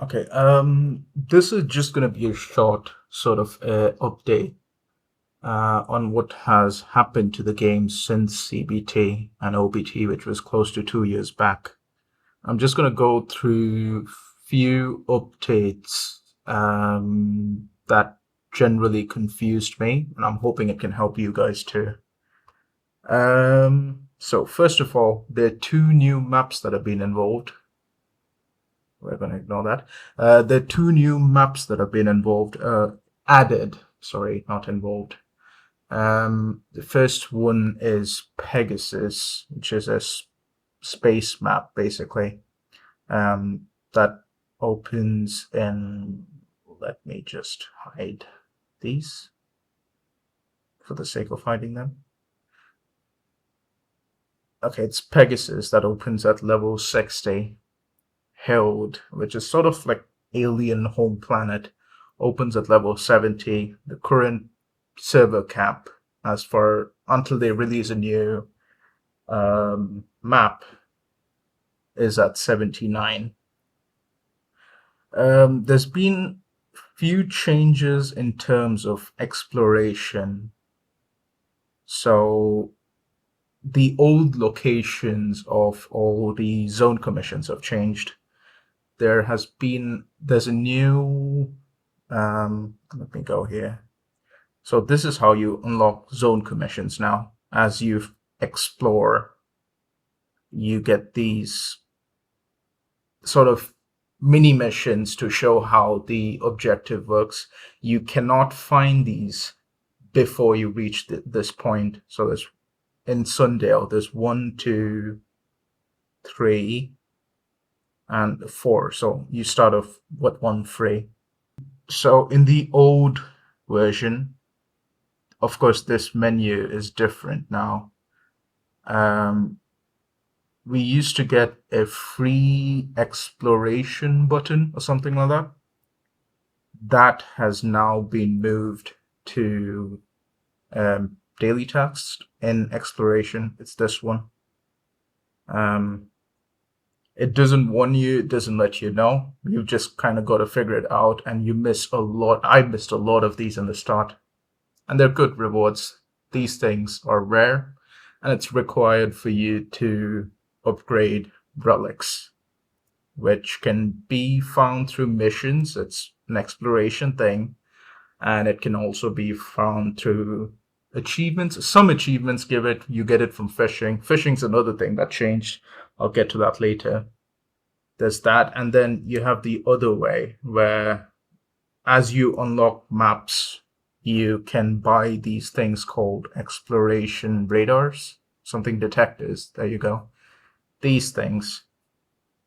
Okay, this is just going to be a short sort of update on what has happened to the game since CBT and OBT, which was close to 2 years back. I'm just going to go through few updates that generally confused me, and I'm hoping it can help you guys too. So first of all, there are two new maps that have been involved. We're going to ignore that. There are two new maps that have been added. Sorry, not involved. The first one is Pegasus, which is a space map, basically, that opens in. Let me just hide these for the sake of hiding them. Okay, it's Pegasus that opens at level 60. Held, which is sort of like Alien Home Planet, opens at level 70. The current server cap, as for until they release a new map, is at 79. There's been few changes in terms of exploration. So the old locations of all the zone commissions have changed. There's a new let me go here. So this is how you unlock zone commissions now. As you explore, you get these sort of mini missions to show how the objective works. You cannot find these before you reach this point. So there's in Sundale, there's 1, 2, 3, and 4. So you start off with 1 free. So in the old version, of course, this menu is different now. We used to get a free exploration button or something like that. That has now been moved to daily tasks in exploration. It's this one. It doesn't warn you, it doesn't let you know. You just kind of got to figure it out, and you miss a lot. I missed a lot of these in the start, and they're good rewards. These things are rare, and it's required for you to upgrade relics, which can be found through missions. It's an exploration thing, and it can also be found through achievements. Some achievements you get it from fishing. Fishing's another thing that changed. I'll get to that later. There's that, and then you have the other way where as you unlock maps, you can buy these things called exploration radars, something detectors. There you go. These things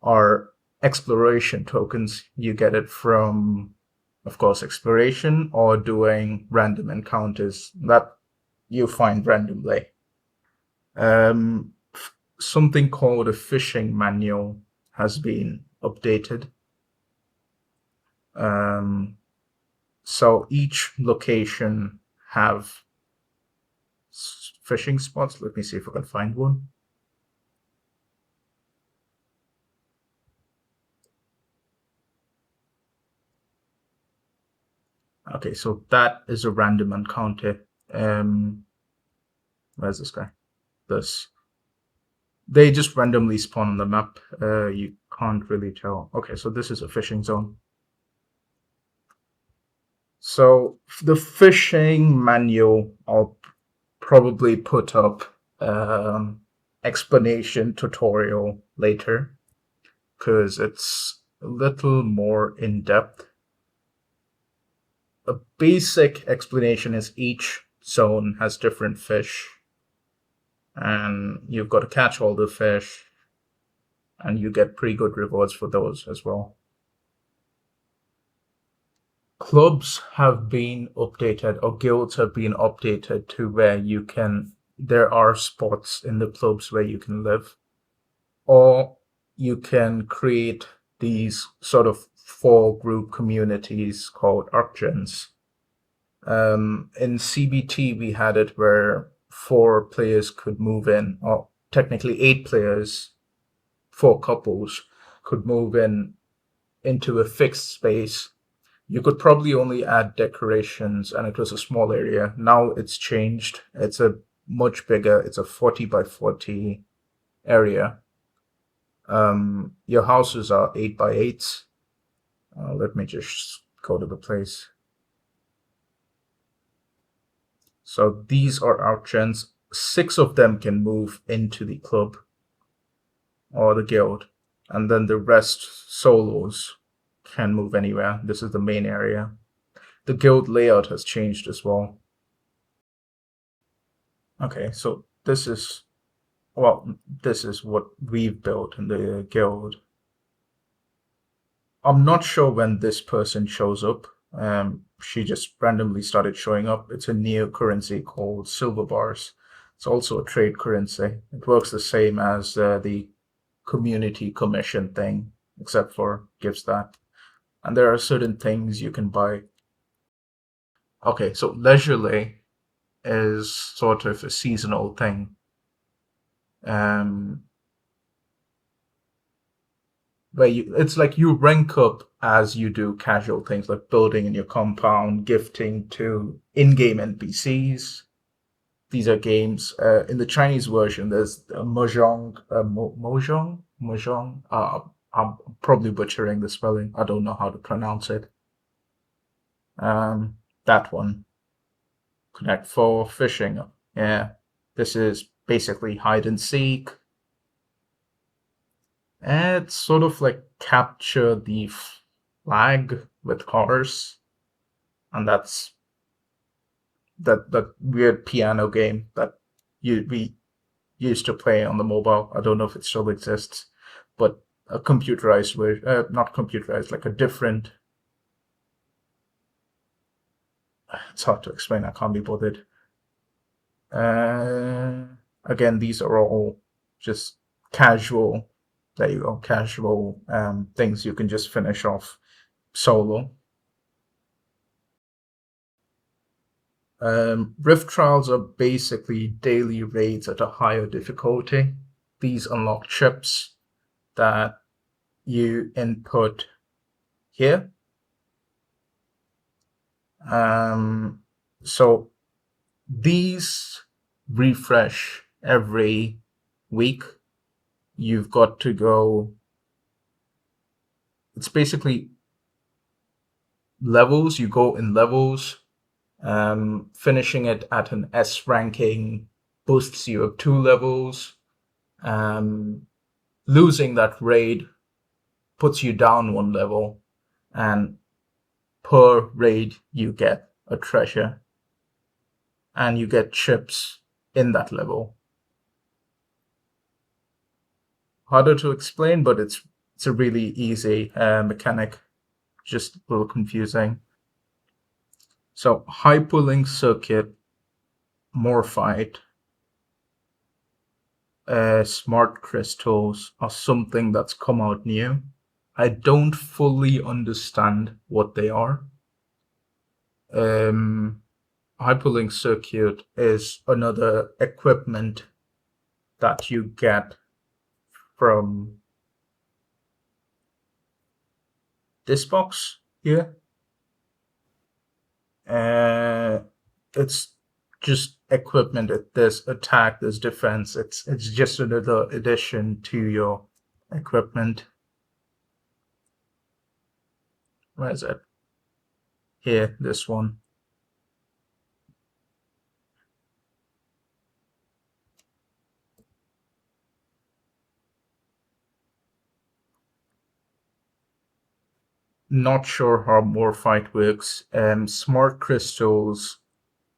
are exploration tokens. You get it from, of course, exploration or doing random encounters that you find randomly. Something called a fishing manual has been updated. So each location have fishing spots. Let me see if I can find one. Okay, so that is a random encounter. Where's this guy? This. They just randomly spawn on the map. You can't really tell. Okay, so this is a fishing zone. So the fishing manual, I'll probably put up explanation tutorial later because it's a little more in depth. A basic explanation is each zone has different fish, and you've got to catch all the fish, and you get pretty good rewards for those as well. Clubs have been updated, or guilds have been updated to where there are spots in the clubs where you can live, or you can create these sort of 4 group communities called archons. In CBT, we had it where 4 players could move in, or technically 8 players, 4 couples could move in into a fixed space. You could probably only add decorations, and it was a small area. Now it's changed. It's a much bigger. It's a 40 by 40 area. Your houses are 8 by 8. Let me just go to the place. So these are our gens. 6 of them can move into the club or the guild, and then the rest solos can move anywhere. This is the main area. The guild layout has changed as well. Okay, so this is what we've built in the guild. I'm not sure when this person shows up. She just randomly started showing up. It's a new currency called silver bars. It's also a trade currency. It works the same as the community commission thing, except for gives that. And there are certain things you can buy. Okay, so leisurely is sort of a seasonal thing. Where it's like you rank up as you do casual things like building in your compound, gifting to in-game NPCs. These are games. In the Chinese version, there's mahjong, mahjong. I'm probably butchering the spelling. I don't know how to pronounce it. That one. Connect for fishing. Yeah, this is basically hide and seek. It's sort of like capture the flag with cars, and that's that weird piano game that we used to play on the mobile. I don't know if it still exists, but a computerized version, not computerized, like a different. It's hard to explain. I can't be bothered. Again, these are all just casual. There you go, casual things you can just finish off solo. Rift trials are basically daily raids at a higher difficulty. These unlock chips that you input here. So these refresh every week. You've got to go. It's basically levels. You go in levels. Finishing it at an S ranking boosts you up 2 levels. Losing that raid puts you down 1 level, and per raid you get a treasure, and you get chips in that level. Harder to explain, but it's a really easy mechanic, just a little confusing. So hyperlink circuit, morphite, smart crystals are something that's come out new. I don't fully understand what they are. Hyperlink circuit is another equipment that you get from this box here. It's just equipment. There's attack, there's defense. It's just another addition to your equipment. Where is it? Here, this one. Not sure how Morphite works. Smart crystals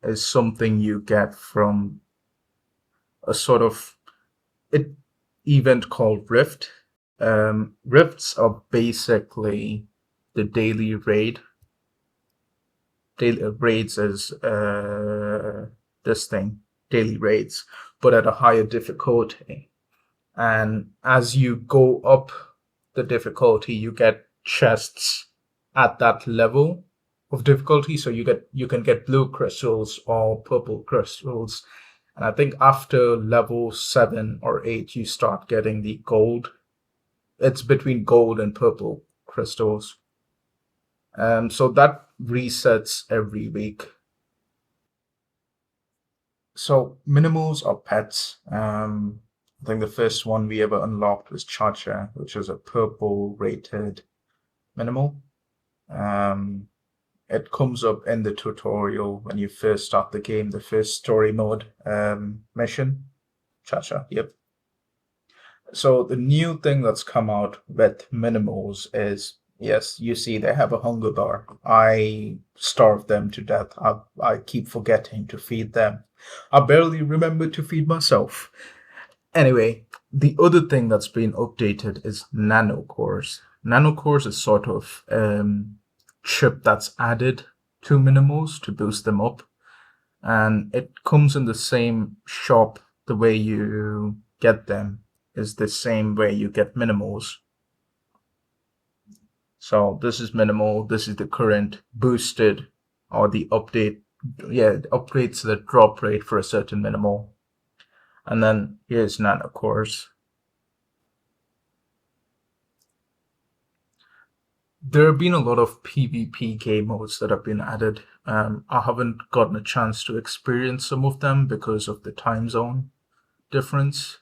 is something you get from a sort of event called Rift. Rifts are basically the daily raid. Daily raids is this thing, daily raids, but at a higher difficulty. And as you go up the difficulty, you get chests at that level of difficulty. So you can get blue crystals or purple crystals. And I think after level 7 or 8, you start getting the gold. It's between gold and purple crystals. So that resets every week. So minimals are pets. I think the first one we ever unlocked was Cha-Cha, which is a purple rated minimal. Um, it comes up in the tutorial when you first start the game, the first story mode mission. Cha-Cha, yep. So the new thing that's come out with minimals is, yes, you see they have a hunger bar. I starve them to death. I keep forgetting to feed them. I barely remember to feed myself. Anyway, the other thing that's been updated is nanocores. Nanocores is sort of chip that's added to minimals to boost them up, and it comes in the same shop. The way you get them is the same way you get minimals. So this is minimal. This is the current boosted or the update. Yeah, it upgrades the drop rate for a certain minimal. And then here's nanocores. There have been a lot of PvP game modes that have been added. I haven't gotten a chance to experience some of them because of the time zone difference.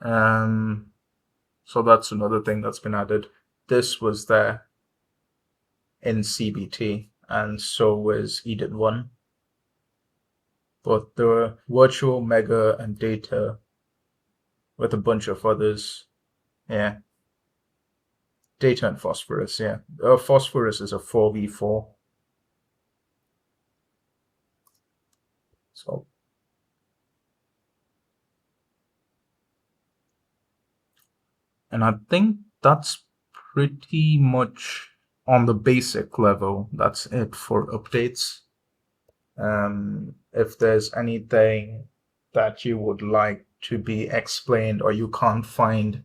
So that's another thing that's been added. This was there in CBT, and so was Eden 1. But there were virtual, mega, and data with a bunch of others. Yeah. Data and phosphorus, yeah. Phosphorus is a 4v4. So. And I think that's pretty much on the basic level. That's it for updates. If there's anything that you would like to be explained or you can't find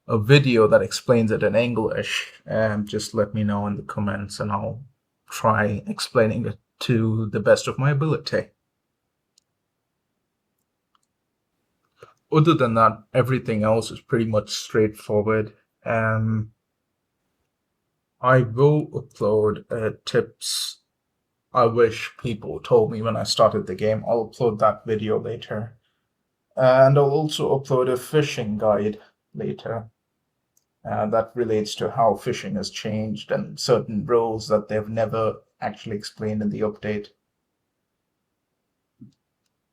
a video that explains it in English, just let me know in the comments and I'll try explaining it to the best of my ability. Other than that, everything else is pretty much straightforward. I will upload tips I wish people told me when I started the game. I'll upload that video later. And I'll also upload a fishing guide later. That relates to how fishing has changed and certain rules that they've never actually explained in the update.